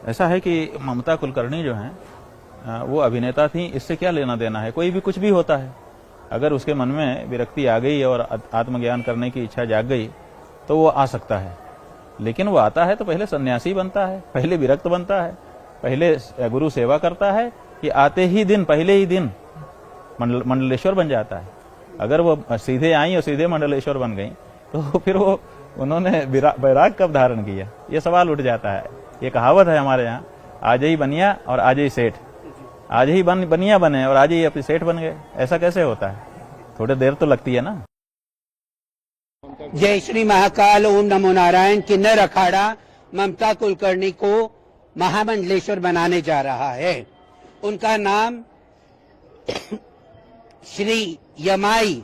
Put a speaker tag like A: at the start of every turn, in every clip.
A: ऐसा है कि ममता कुलकर्णी जो हैं वो अभिनेता थी, इससे क्या लेना देना है। कोई भी कुछ भी होता है, अगर उसके मन में विरक्ति आ गई और आत्मज्ञान करने की इच्छा जाग गई तो वो आ सकता है। लेकिन वो आता है तो पहले सन्यासी बनता है, पहले विरक्त बनता है, पहले गुरु सेवा करता है, कि आते ही दिन पहले ही दिन मंडलेश्वर बन जाता है। अगर वो सीधे आई और सीधे मंडलेश्वर बन गई तो फिर वो उन्होंने वैराग कब धारण किया, ये सवाल उठ जाता है। ये कहावत है हमारे यहाँ, आज ही बनिया और आज ही सेठ, आज ही बनिया बने और आज ही अपने सेठ बन गए। ऐसा कैसे होता है? थोड़ी देर तो लगती है ना।
B: जय श्री महाकाल, ओम नमो नारायण। किन्नर अखाड़ा ममता कुलकर्णी को महामंडलेश्वर बनाने जा रहा है। उनका नाम श्री यमाई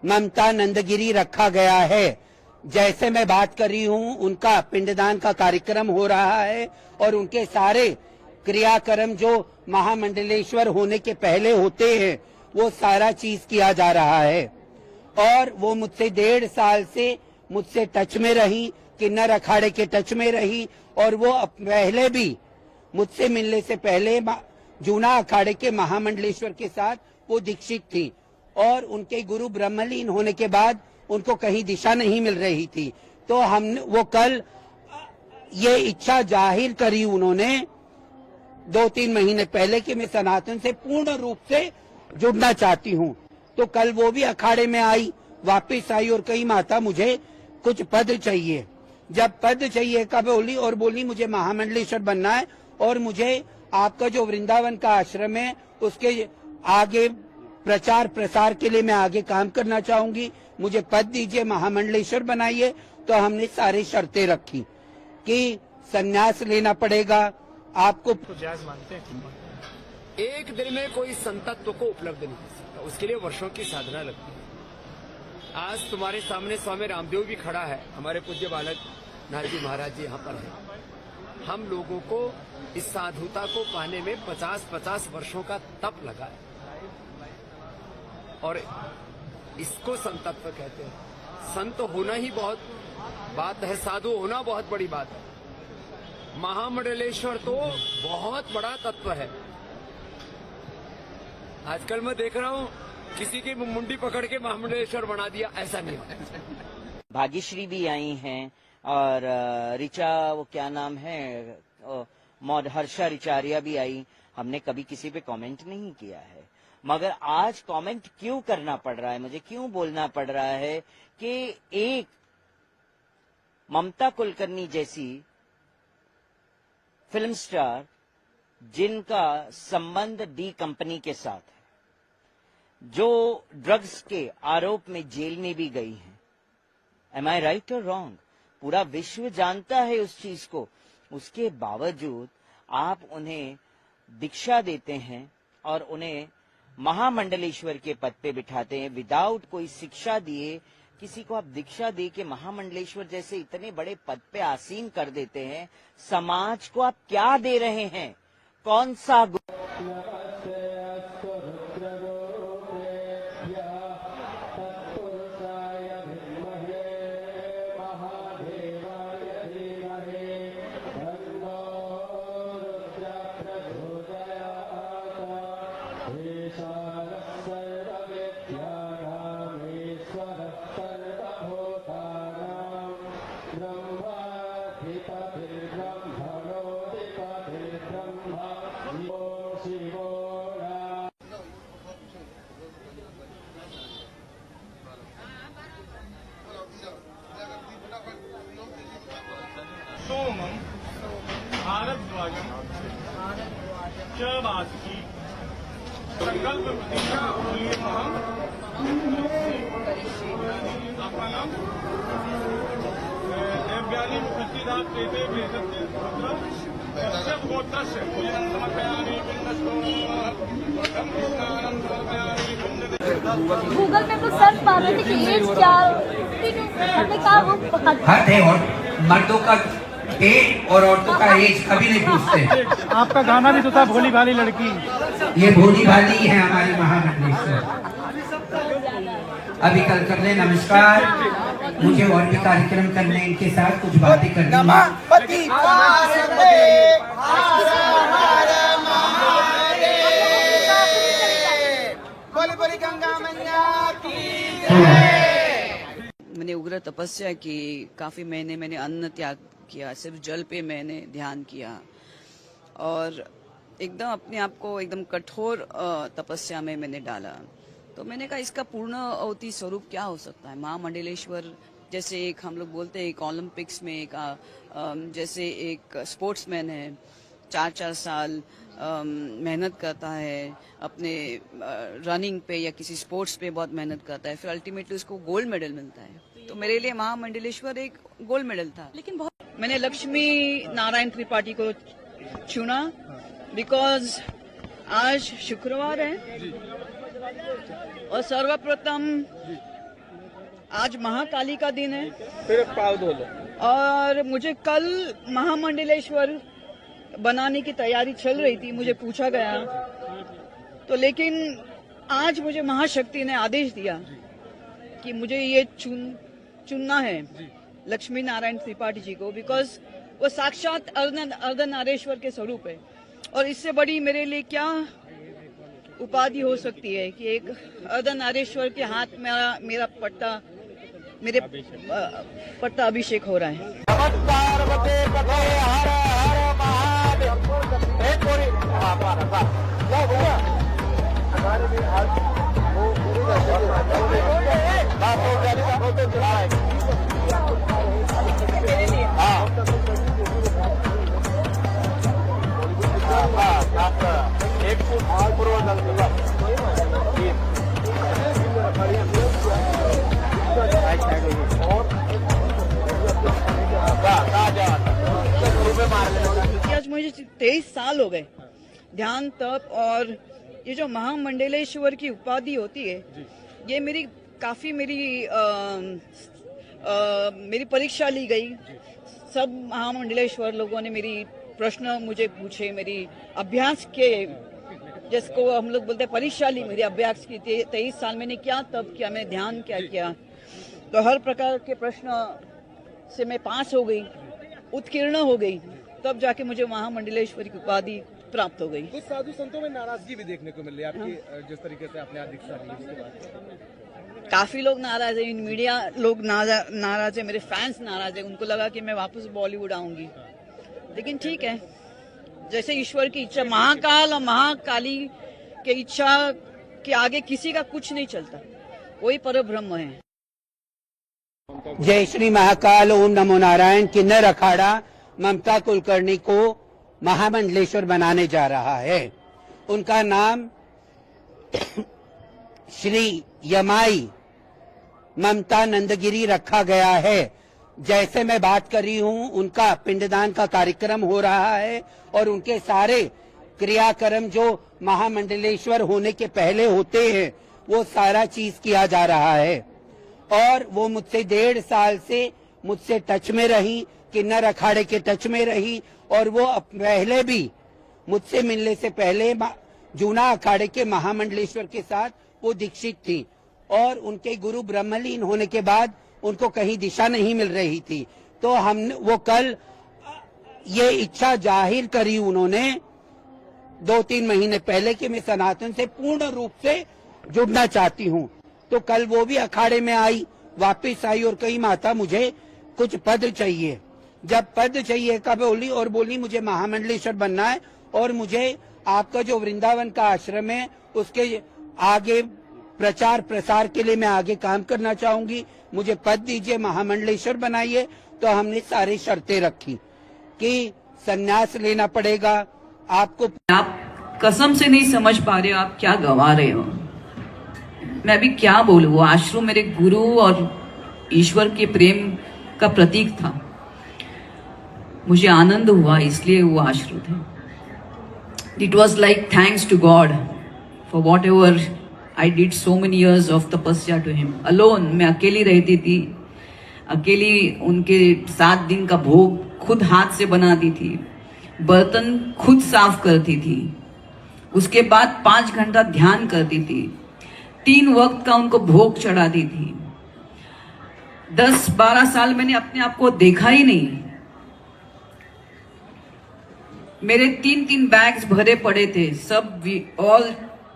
B: ममता नंदगिरी रखा गया है। जैसे मैं बात कर रही हूँ, उनका पिंडदान का कार्यक्रम हो रहा है और उनके सारे क्रियाक्रम जो महामंडलेश्वर होने के पहले होते हैं वो सारा चीज किया जा रहा है। और वो मुझसे 1.5 साल से मुझसे टच में रही, किन्नर अखाड़े के टच में रही, और वो पहले भी मुझसे मिलने से पहले जूना अखाड़े के महामंडलेश्वर के साथ वो दीक्षित थी। और उनके गुरु ब्रह्मलीन होने के बाद उनको कहीं दिशा नहीं मिल रही थी, तो हमने वो कल ये इच्छा जाहिर करी उन्होंने 2-3 महीने पहले कि मैं सनातन से पूर्ण रूप से जुड़ना चाहती हूँ। तो कल वो भी अखाड़े में आई, वापस आई और कही माता मुझे कुछ पद चाहिए। जब पद चाहिए का बोली और बोली मुझे महामंडलेश्वर बनना है और मुझे आपका जो वृंदावन का आश्रम है उसके आगे प्रचार प्रसार के लिए मैं आगे काम करना चाहूंगी, मुझे पद दीजिए, महामंडलेश्वर बनाइए। तो हमने सारी शर्तें रखी कि सन्यास लेना पड़ेगा आपको।
C: तो जायज मानते हैं, एक दिन में कोई संतत्व को उपलब्ध नहीं कर सकता, उसके लिए वर्षों की साधना लगती है। आज तुम्हारे सामने स्वामी रामदेव भी खड़ा है, हमारे पूज्य बालक नारजी महाराज जी यहाँ पर है। हम लोगों को इस साधुता को पाने में 50-50 वर्षों का तप लगा है और इसको संतत्व कहते हैं। संत होना ही बहुत बात है, साधु होना बहुत बड़ी बात है। महामंडलेश्वर तो बहुत बड़ा तत्व है। आजकल मैं देख रहा हूँ किसी की मुंडी पकड़ के महामंडलेश्वर बना दिया, ऐसा नहीं होता।
D: भाग्यश्री भी आई हैं और ऋचा, वो क्या नाम है, हर्षा रिचारिया भी आई। हमने कभी किसी पे कमेंट नहीं किया है, मगर आज कमेंट क्यों करना पड़ रहा है, मुझे क्यों बोलना पड़ रहा है कि एक ममता कुलकर्णी जैसी फिल्म स्टार जिनका संबंध डी कंपनी के साथ है, जो ड्रग्स के आरोप में जेल में भी गई हैं, एम आई राइट और रॉन्ग, पूरा विश्व जानता है उस चीज को, उसके बावजूद आप उन्हें दीक्षा देते हैं और उन्हें महामंडलेश्वर के पद पे बिठाते हैं विदाउट कोई शिक्षा दिए। किसी को आप दीक्षा दे के महामंडलेश्वर जैसे इतने बड़े पद पे आसीन कर देते हैं। समाज को आप क्या दे रहे हैं? कौन सा
E: सोमं भारद्वाजं च वासकी संकल्प प्रतिज्ञा कुलीयमहं अपनं देव्यानि मुखचिदात् प्रेते प्रेतस्य पुत्रं तस्य गोत्रस्य पूजनं समर्पयामि पिण्डस्थो ब्रह्मस्नानं समर्पयामि पिण्डे।
F: गूगल में तो सर्च मार रहे थे कि एज क्या, हमने कहा वो
B: हद है। और मर्दों का पेट और औरतों का एज कभी नहीं पूछते।
E: आपका गाना भी तो था भोली भाली लड़की,
B: ये भोली भाली है हमारी महामंडलेश्वर। अभी कल कर ले नमस्कार, मुझे और भी कार्यक्रम करने, इनके साथ कुछ बातें करनी है।
G: मैंने उग्र तपस्या की, काफी महीने मैंने अन्न त्याग किया, सिर्फ जल पे मैंने ध्यान किया और एकदम अपने आप को एकदम कठोर तपस्या में मैंने डाला। तो मैंने कहा इसका पूर्ण अवधि स्वरूप क्या हो सकता है। महामंडलेश्वर जैसे एक हम लोग बोलते हैं एक ओलंपिक्स में एक जैसे एक स्पोर्ट्समैन है, 4-4 साल मेहनत करता है अपने रनिंग पे या किसी स्पोर्ट्स पे बहुत मेहनत करता है, फिर अल्टीमेटली उसको गोल्ड मेडल मिलता है। तो मेरे लिए महामंडलेश्वर एक गोल्ड मेडल था। लेकिन बहुत मैंने लक्ष्मी नारायण त्रिपाठी को चुना बिकॉज आज शुक्रवार है और सर्वप्रथम आज महाकाली का दिन है।
E: फिर पाव दो लो।
G: और मुझे कल महामंडलेश्वर बनाने की तैयारी चल रही थी, मुझे पूछा गया तो, लेकिन आज मुझे महाशक्ति ने आदेश दिया कि मुझे ये चुनना है लक्ष्मी नारायण त्रिपाठी जी को, बिकॉज वो साक्षात अर्धनारेश्वर के स्वरूप है। और इससे बड़ी मेरे लिए क्या उपाधि हो सकती है कि एक अर्धनारेश्वर के हाथ में मेरा पट्टा अभिषेक हो रहा है।
E: नमस्कार बते बते हर हर महादेव। एक पूरी क्या भैया हमारे भी आज वो एक पूर्व
G: आज मुझे 23 साल हो गए ध्यान तप, और ये जो महामंडलेश्वर की उपाधि होती है ये काफी मेरी परीक्षा ली गई। सब महामंडलेश्वर लोगों ने मेरी प्रश्न मुझे पूछे, मेरी अभ्यास के जिसको हम लोग बोलते हैं परीक्षा ली, मेरी अभ्यास की 23 साल मैंने क्या तप किया, मैंने ध्यान क्या किया, तो हर प्रकार के प्रश्न से मैं पास हो गई, उत्कीर्ण हो गई, तब जाके मुझे महामंडलेश्वरी की उपाधि प्राप्त हो गई।
E: कुछ साधु संतों में नाराजगी भी देखने को मिल रही है आपकी, जिस तरीके से आपने आज दीक्षा ली उसके बाद
G: काफी लोग नाराज है, मीडिया लोग नाराज है, मेरे फैंस नाराज है, उनको लगा कि मैं वापस बॉलीवुड आऊंगी। लेकिन ठीक है, जैसे ईश्वर की इच्छा, महाकाल और महाकाली के इच्छा के आगे किसी का कुछ नहीं चलता, वही परब्रह्म है।
B: जय श्री महाकाल, ओम नमो नारायण। किन्नर अखाड़ा ममता कुलकर्णी को महामंडलेश्वर बनाने जा रहा है। उनका नाम श्री यमाई ममता नंदगिरी रखा गया है। जैसे मैं बात कर रही हूँ उनका पिंडदान का कार्यक्रम हो रहा है और उनके सारे क्रियाक्रम जो महामंडलेश्वर होने के पहले होते हैं वो सारा चीज किया जा रहा है। और वो मुझसे 1.5 साल से मुझसे टच में रही, किन्नर अखाड़े के टच में रही, और वो पहले भी मुझसे मिलने से पहले जूना अखाड़े के महामंडलेश्वर के साथ वो दीक्षित थी, और उनके गुरु ब्रह्मलीन होने के बाद उनको कहीं दिशा नहीं मिल रही थी। तो वो कल ये इच्छा जाहिर करी उन्होंने 2-3 महीने पहले कि मैं सनातन से पूर्ण रूप से जुड़ना चाहती हूँ। तो कल वो भी अखाड़े में आई, वापस आई और कही माता मुझे कुछ पद चाहिए। जब पद चाहिए का बोली मुझे महामंडलेश्वर बनना है और मुझे आपका जो वृंदावन का आश्रम है उसके आगे प्रचार प्रसार के लिए मैं आगे काम करना चाहूंगी, मुझे पद दीजिए, महामंडलेश्वर बनाइए। तो हमने सारी शर्तें रखी कि संन्यास लेना पड़ेगा आपको।
G: आप कसम से नहीं समझ पा रहे हो आप क्या गवा रहे हो। मैं अभी क्या बोलूं, वो आश्रम मेरे गुरु और ईश्वर के प्रेम का प्रतीक था, मुझे आनंद हुआ इसलिए वो आश्रम थे। It was like thanks to God for whatever I did so many years of tapasya to him. Alone, मैं अकेली रहती थी, अकेली उनके 7 दिन का भोग खुद हाथ से बनाती थी, बर्तन खुद साफ करती थी, उसके बाद 5 घंटा ध्यान करती थी, 3 वक्त का उनको भोग चढ़ाती थी। 10-12 साल मैंने अपने आप को देखा ही नहीं। मेरे 3-3 बैग्स भरे पड़े थे, सब ऑल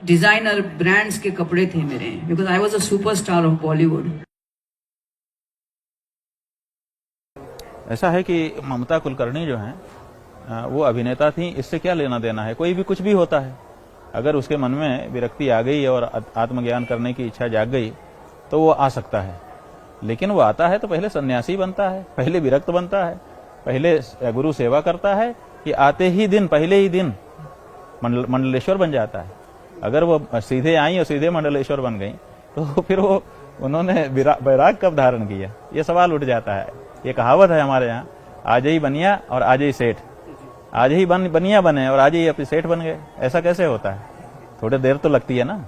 G: डिजाइनर ब्रांड्स के कपड़े थे मेरे, because I was a superstar of Bollywood.
A: ऐसा है कि ममता कुलकर्णी जो हैं वो अभिनेता थी, इससे क्या लेना देना है। कोई भी कुछ भी होता है, अगर उसके मन में विरक्ति आ गई और आत्मज्ञान करने की इच्छा जाग गई तो वो आ सकता है। लेकिन वो आता है तो पहले सन्यासी बनता है, पहले विरक्त बनता है, पहले गुरु सेवा करता है, कि आते ही दिन पहले ही दिन मंडलेश्वर बन जाता है। अगर वो सीधे आई और सीधे मंडलेश्वर बन गई तो फिर वो उन्होंने वैराग कब धारण किया, ये सवाल उठ जाता है। ये कहावत है हमारे यहाँ, आज ही बनिया और आज ही सेठ, आज ही बनिया बने और आज ही अपने सेठ बन गए। ऐसा कैसे होता है? थोड़ी देर तो लगती है ना।